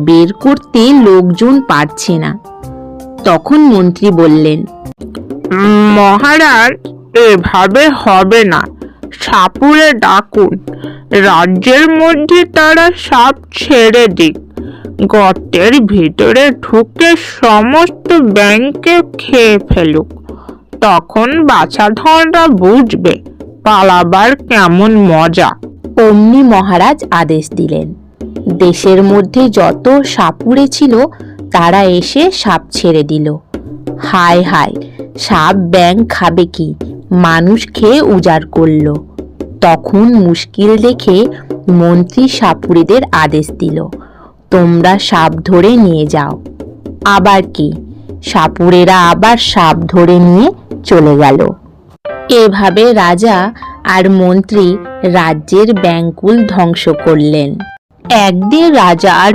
বের করতে লোকজন পারছে না। তখন মন্ত্রী বললেন, মহারাজ, এভাবে হবে না, সাপুড়ে ডাকুন। রাজ্যের মধ্যে তারা সাপ ছেড়ে দিক, গর্তের ভিতরে ঢুকে সমস্ত ব্যাঙকে খেয়ে ফেলুক। তখন বাছাধনরা বুঝবে পালাবার কেমন মজা। অমনি মহারাজ আদেশ দিলেন। দেশের মধ্যে যত সাপুড়ে ছিল তারা এসে সাপ ছেড়ে দিল। হায় হায়, সাপ ব্যাঙ খাবে কি, মানুষ খেয়ে উজাড় করলো। তখন মুশকিল দেখে মন্ত্রী সাপুড়েদের আদেশ দিল, তোমরা সাপ ধরে নিয়ে যাও। আবার কি, সাপুড়েরা আবার সাপ ধরে নিয়ে চলে গেল। এভাবে রাজা আর মন্ত্রী রাজ্যের ব্যাঙকুল ধ্বংস করলেন। একদিন রাজা আর